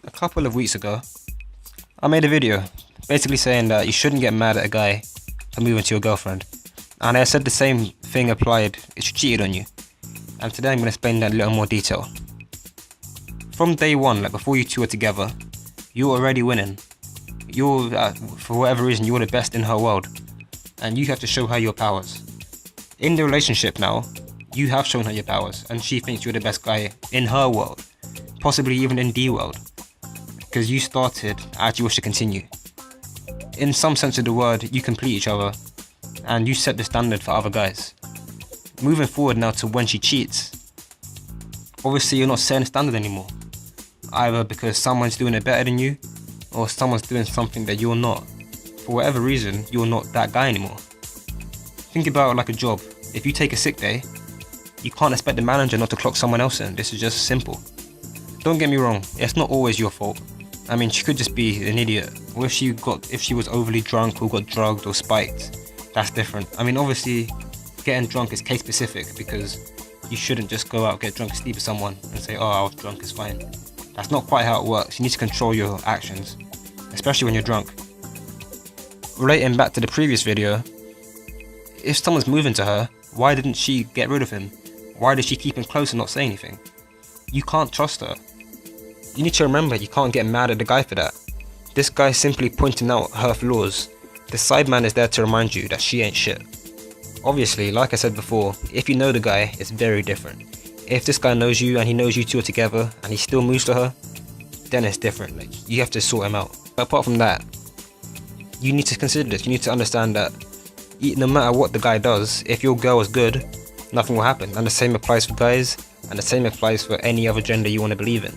A couple of weeks ago, I made a video basically saying that you shouldn't get mad at a guy for moving to your girlfriend. And I said the same thing applied if she cheated on you. And today I'm going to explain that in a little more detail. From day one, like before you two are together, you're already winning. You're, for whatever reason, you're the best in her world. And you have to show her your powers. In the relationship now, you have shown her your powers, and she thinks you're the best guy in her world. Possibly even in the world. Because you started, as you wish to continue. In some sense of the word, you complete each other, and you set the standard for other guys. Moving forward now to when she cheats, obviously you're not setting a standard anymore. Either because someone's doing it better than you, or someone's doing something that you're not. For whatever reason, you're not that guy anymore. Think about it like a job. If you take a sick day, you can't expect the manager not to clock someone else in. This is just simple. Don't get me wrong, it's not always your fault. I mean, she could just be an idiot. Or if she was overly drunk or got drugged or spiked, that's different. I mean, obviously, getting drunk is case specific because you shouldn't just go out, get drunk, sleep with someone and say, oh, I was drunk, it's fine. That's not quite how it works. You need to control your actions, especially when you're drunk. Relating back to the previous video, if someone's moving to her, why didn't she get rid of him? Why did she keep him close and not say anything? You can't trust her. You need to remember, you can't get mad at the guy for that. This guy's simply pointing out her flaws. The sideman is there to remind you that she ain't shit. Obviously, like I said before, if you know the guy, it's very different. If this guy knows you and he knows you two are together and he still moves to her, then it's different. Like, you have to sort him out. But apart from that, you need to consider this. You need to understand that no matter what the guy does, if your girl is good, nothing will happen. And the same applies for guys, and the same applies for any other gender you want to believe in.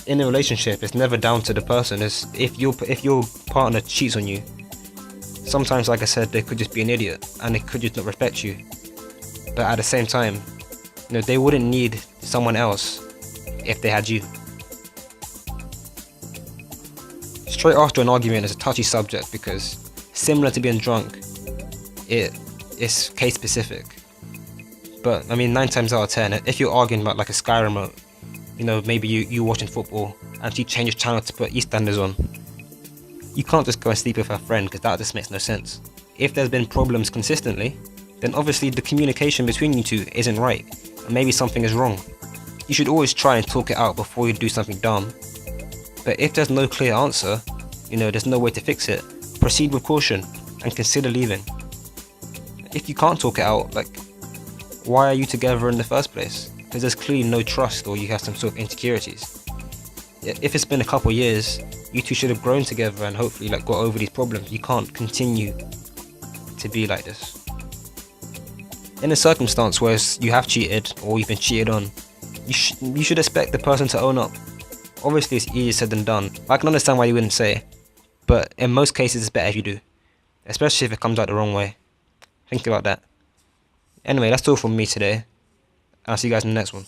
In a relationship, it's never down to the person. It's if your partner cheats on you, sometimes, like I said, they could just be an idiot and they could just not respect you. But at the same time, they wouldn't need someone else if they had you. Straight after an argument is a touchy subject because, similar to being drunk, it's case specific. But I mean, 9 times out of 10, if you're arguing about like a Sky remote, maybe you watching football and she changes channel to put EastEnders on, you can't just go and sleep with her friend because that just makes no sense. If there's been problems consistently, then obviously the communication between you two isn't right, and maybe something is wrong. You should always try and talk it out before you do something dumb. But if there's no clear answer, there's no way to fix it, proceed with caution and consider leaving. If you can't talk it out, like, why are you together in the first place? Because there's clearly no trust, or you have some sort of insecurities. If it's been a couple years, you two should have grown together and hopefully got over these problems. You can't continue to be like this. In a circumstance where you have cheated or you've been cheated on, you should expect the person to own up. Obviously it's easier said than done. I can understand why you wouldn't say, but in most cases it's better if you do. Especially if it comes out the wrong way. Think about that. Anyway, that's all from me today. I'll see you guys in the next one.